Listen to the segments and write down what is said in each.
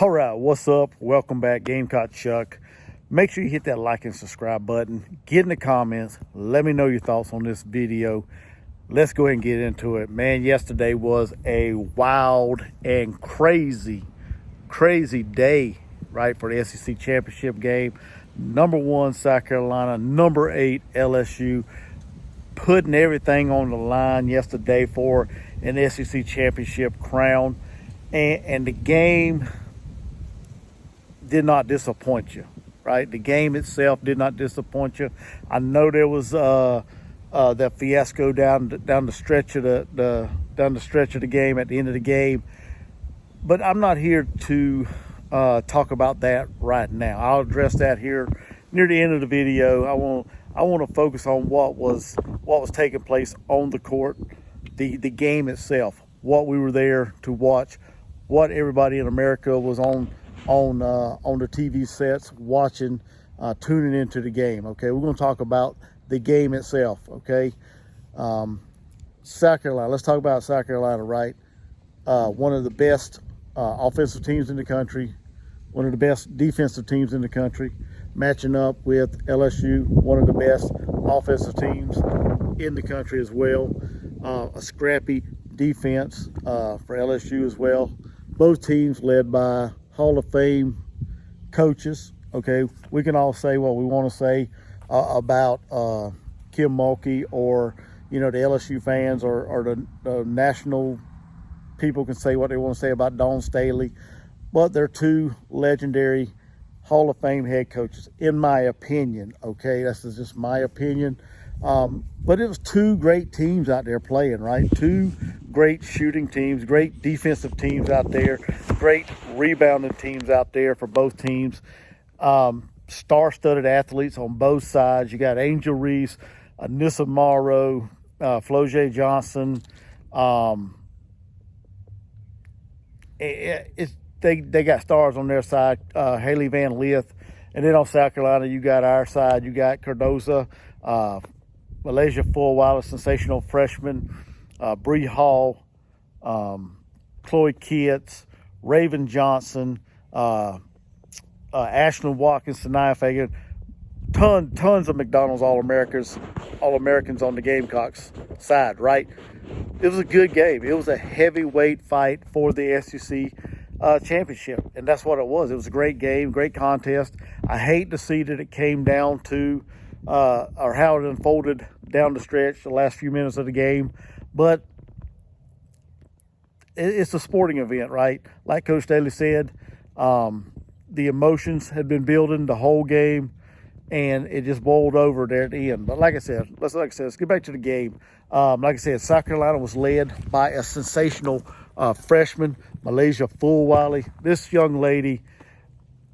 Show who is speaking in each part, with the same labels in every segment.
Speaker 1: All right, what's up? Welcome back, Gamecock Chuck. Make sure you hit that like and subscribe button. Get in the comments. Let me know your thoughts on this video. Let's go ahead and get into it. Man, yesterday was a wild and crazy day, right, for the SEC Championship game. Number 1, South Carolina. Number 8, LSU. Putting everything on the line yesterday for an SEC Championship crown. And the game did not disappoint you, right? The game itself did not disappoint you. I know there was that fiasco down the stretch of the game at the end of the game, but I'm not here to talk about that right now. I'll address that here near the end of the video. I want to focus on what was taking place on the court, the game itself, what we were there to watch, what everybody in America was on the TV sets watching, tuning into the game. Okay, we're going to talk about the game itself. Okay, South Carolina. Let's talk about South Carolina. Right, one of the best offensive teams in the country, one of the best defensive teams in the country, matching up with LSU, one of the best offensive teams in the country as well. A scrappy defense for LSU as well. Both teams led by Hall of Fame coaches. Okay, we can all say what we want to say about Kim Mulkey, or the LSU fans, or the national people can say what they want to say about Dawn Staley, but they're two legendary Hall of Fame head coaches, in my opinion. Okay, this is just my opinion. But it was two great teams out there playing, right? Two great shooting teams, great defensive teams out there, great rebounding teams out there for both teams. Star-studded athletes on both sides. You got Angel Reese, Anissa Morrow, Flojae Johnson. They got stars on their side. Haley Van Lith. And then on South Carolina, you got our side. You got Cardoza, Malaysia Fulwiley, sensational freshman, Bree Hall, Chloe Kitts, Raven Johnson, Ashlyn Watkins, Sanaya Fagan, tons of McDonald's All-Americans on the Gamecocks side, right? It was a good game. It was a heavyweight fight for the SEC championship, and that's what it was. It was a great game, great contest. I hate to see that it came down to or how it unfolded down the stretch, the last few minutes of the game, but it's a sporting event, right? Like Coach Staley said, the emotions had been building the whole game, and it just boiled over there at the end. But like I said, let's get back to the game. Like I said, South Carolina was led by a sensational freshman, Malaysia Fulwiley. This young lady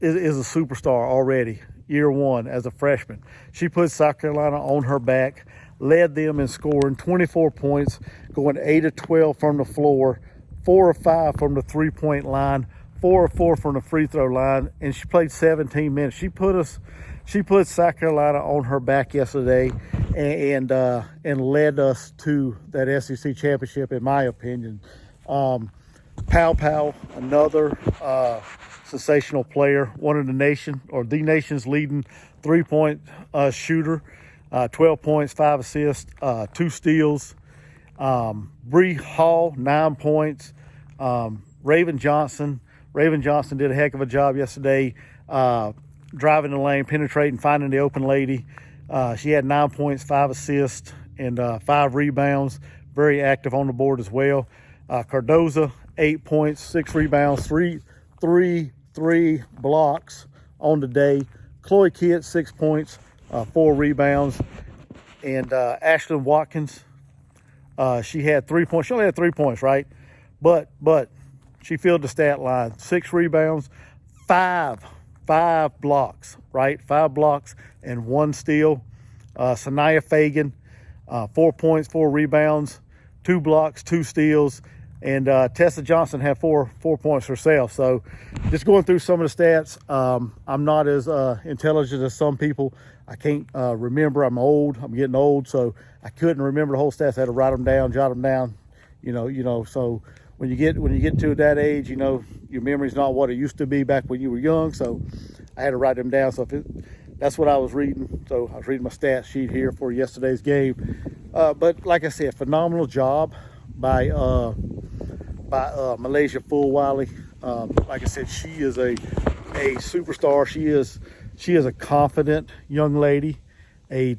Speaker 1: is a superstar already, year one as a freshman. She put South Carolina on her back, led them in scoring 24 points, going 8 of 12 from the floor, 4 of 5 from the three-point line, 4 of 4 from the free throw line, and she played 17 minutes. She put South Carolina on her back yesterday, and led us to that SEC championship, in my opinion. Pow, another sensational player, one of the nation's leading three-point shooter, 12 points, 5 assists, 2 steals. Bree Hall, 9 points. Raven Johnson did a heck of a job yesterday, driving the lane, penetrating, finding the open lady. She had 9 points, 5 assists, and 5 rebounds. Very active on the board as well. Cardoza, 8 points, 6 rebounds, three blocks on the day. Chloe Kitts, 6 points, 4 rebounds. And Ashlyn Watkins, she had 3 points. She only had 3 points, right? But she filled the stat line. 6 rebounds, 5 blocks, right? 5 blocks and 1 steal. Sanaya Fagan, 4 points, 4 rebounds, 2 blocks, 2 steals. And Tessa Johnson had 4 points herself. So just going through some of the stats, I'm not as intelligent as some people. I can't remember. I'm getting old, so I couldn't remember the whole stats. I had to write them down, jot them down, so when you get to that age, your memory's not what it used to be back when you were young. So I had to write them down. So that's what I was reading. So I was reading my stat sheet here for yesterday's game. But like I said, phenomenal job by Malaysia Fulwiley. Like I said, she is a superstar. She is a confident young lady, a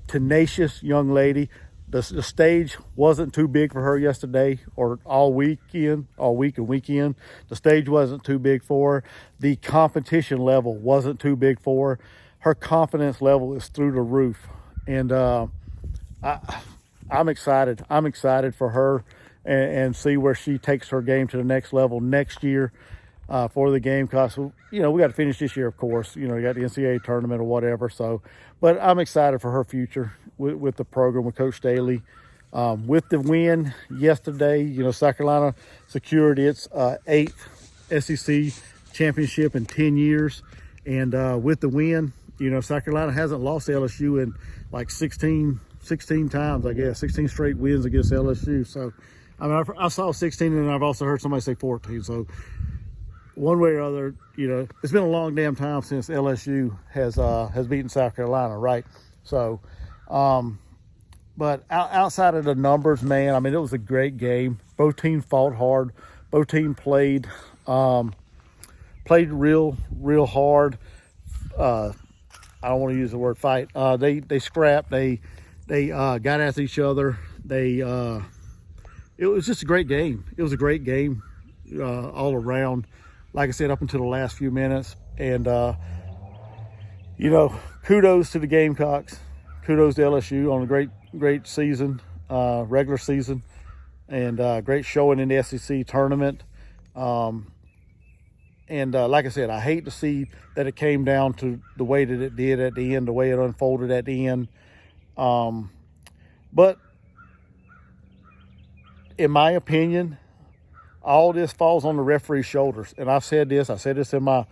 Speaker 1: tenacious young lady. The stage wasn't too big for her yesterday or all week and weekend. The stage wasn't too big for her. The competition level wasn't too big for her. Her confidence level is through the roof. And I'm excited. I'm excited for her and see where she takes her game to the next level next year for the Gamecocks. We got to finish this year, of course. You got the NCAA tournament or whatever. So, but I'm excited for her future with the program with Coach Staley. With the win yesterday, South Carolina secured its 8th SEC championship in 10 years. And with the win, South Carolina hasn't lost to LSU in like 16 times, I guess, 16 straight wins against LSU. So, I saw 16, and I've also heard somebody say 14. So, one way or other, it's been a long damn time since LSU has beaten South Carolina, right? So, but outside of the numbers, man, it was a great game. Both teams fought hard. Both teams played real hard. I don't want to use the word fight. They scrapped. They got at each other. It was just a great game. It was a great game all around. Like I said, up until the last few minutes. And, kudos to the Gamecocks. Kudos to LSU on a great season, regular season, and great showing in the SEC tournament. And like I said, I hate to see that it came down to the way that it did at the end, the way it unfolded at the end. But in my opinion, all this falls on the referee's shoulders. And I said this in my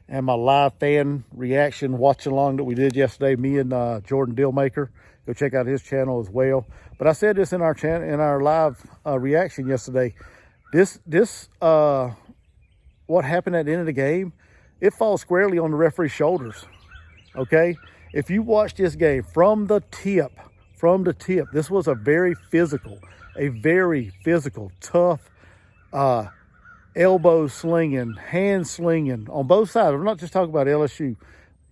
Speaker 1: live fan reaction watch along that we did yesterday, me and Jordan Dillmaker. Go check out his channel as well. But I said this in our live reaction yesterday. This what happened at the end of the game, it falls squarely on the referee's shoulders. Okay? If you watch this game from the tip, this was a very physical, tough, elbow slinging, hand slinging on both sides. I'm not just talking about LSU.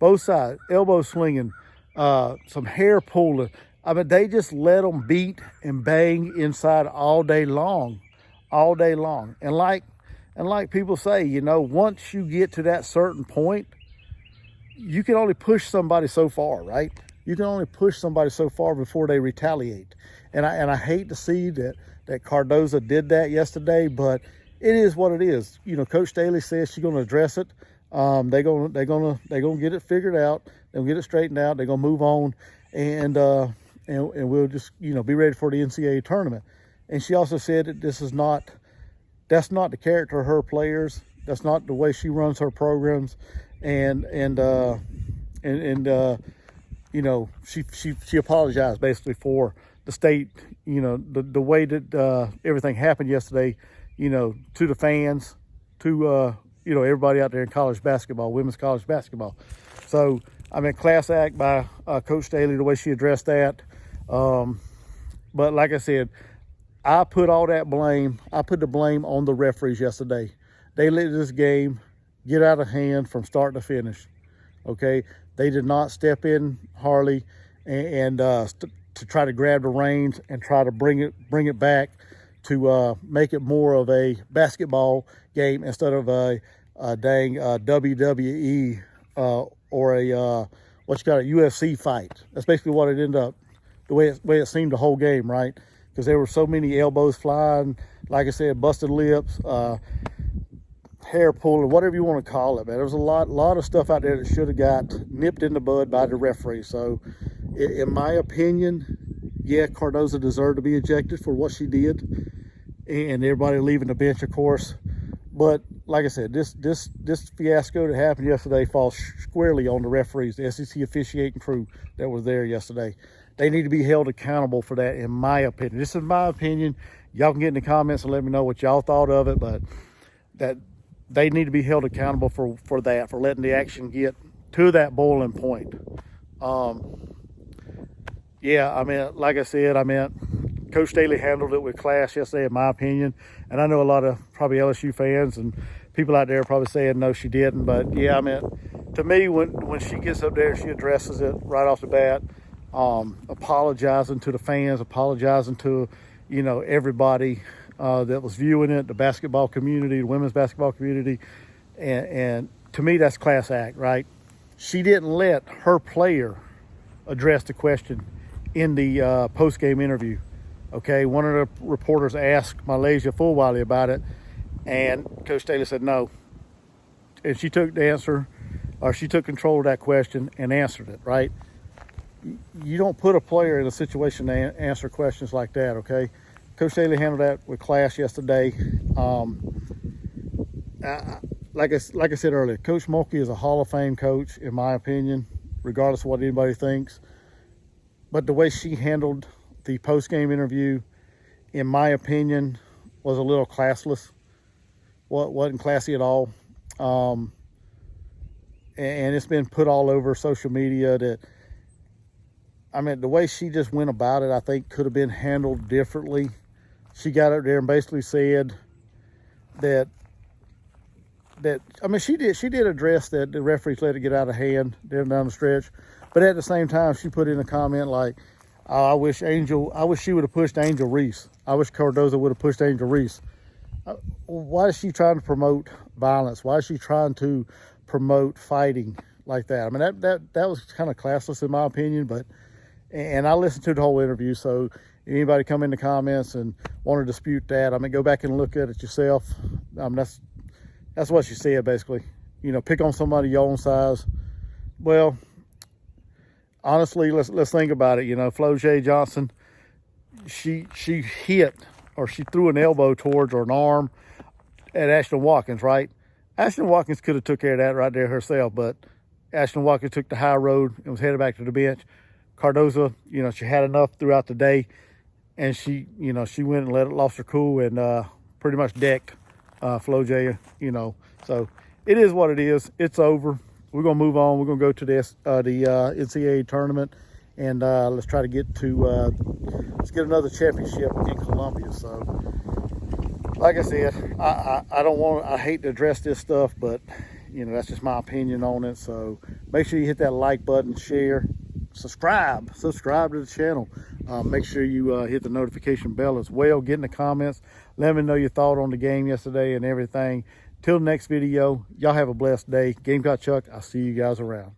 Speaker 1: Both sides, elbow slinging, some hair pulling. They just let them beat and bang inside all day long. And like people say, once you get to that certain point, you can only push somebody so far, right? You can only push somebody so far before they retaliate. And I hate to see that Cardozo did that yesterday, but it is what it is. Coach Staley says she's going to address it. They're gonna get it figured out. They'll get it straightened out. They're gonna move on, and we'll just be ready for the NCAA tournament. And she also said that that's not the character of her players. That's not the way she runs her programs, and she apologized basically for the state, the way that everything happened yesterday, to the fans, to everybody out there in college basketball, women's college basketball. So class act by Coach Staley, the way she addressed that. But like I said, I put the blame on the referees yesterday. They let this game get out of hand from start to finish. Okay, they did not step in, Harley, and to try to grab the reins and try to bring it back to make it more of a basketball game instead of a dang WWE or a UFC fight. That's basically what it ended up, the way it seemed the whole game, right? Because there were so many elbows flying, like I said, busted lips, hair pulling, whatever you want to call it, man. There was a lot of stuff out there that should have got nipped in the bud by the referee. So, in my opinion, yeah, Cardozo deserved to be ejected for what she did, and everybody leaving the bench, of course. But like I said, this fiasco that happened yesterday falls squarely on the referees, the SEC officiating crew that was there yesterday. they need to be held accountable for that, in my opinion. This is my opinion. Y'all can get in the comments and let me know what y'all thought of it, but that they need to be held accountable for that, for letting the action get to that boiling point. Yeah, I mean, like I said, Coach Staley handled it with class yesterday, in my opinion. And I know a lot of probably LSU fans and people out there are probably saying, no, she didn't. But yeah, I mean, to me, when she gets up there, she addresses it right off the bat, apologizing to the fans, apologizing to, everybody that was viewing it, the basketball community, the women's basketball community. And to me, that's class act, right? She didn't let her player address the question in the post-game interview. Okay, one of the reporters asked SEC Fulwiley about it, and Coach Staley said no. And she took the answer, or she took control of that question and answered it, right? You don't put a player in a situation to answer questions like that, okay? Coach Staley handled that with class yesterday. Like I said earlier, Coach Mulkey is a Hall of Fame coach, in my opinion, regardless of what anybody thinks. But the way she handled the post-game interview, in my opinion, was a little classless. Wasn't classy at all. And it's been put all over social media that, the way she just went about it, I think could have been handled differently. She got up there and basically said that she did address that the referees let it get out of hand down the stretch. But at the same time, she put in a comment like, I wish she would have pushed Angel Reese. I wish Cardozo would have pushed Angel Reese. Why is she trying to promote violence? Why is she trying to promote fighting like that? That was kind of classless in my opinion, and I listened to the whole interview, so anybody come in the comments and want to dispute that, go back and look at it yourself. That's what she said, basically. Pick on somebody your own size. Well, honestly, let's think about it. Flo J. Johnson, she hit, or she threw an elbow towards, or an arm at Ashton Watkins, right? Ashton Watkins could have took care of that right there herself, but Ashton Watkins took the high road and was headed back to the bench. Cardozo, she had enough throughout the day, and she went and lost her cool and pretty much decked Flo J. So it is what it is. It's over. We're gonna move on. We're gonna go to the NCAA tournament, and let's try to get let's get another championship in Columbia. So, like I said, I hate to address this stuff, but that's just my opinion on it. So make sure you hit that like button, share, subscribe to the channel. Make sure you hit the notification bell as well. Get in the comments. Let me know your thought on the game yesterday and everything. Till the next video, y'all have a blessed day. Gamecock Chuck, I'll see you guys around.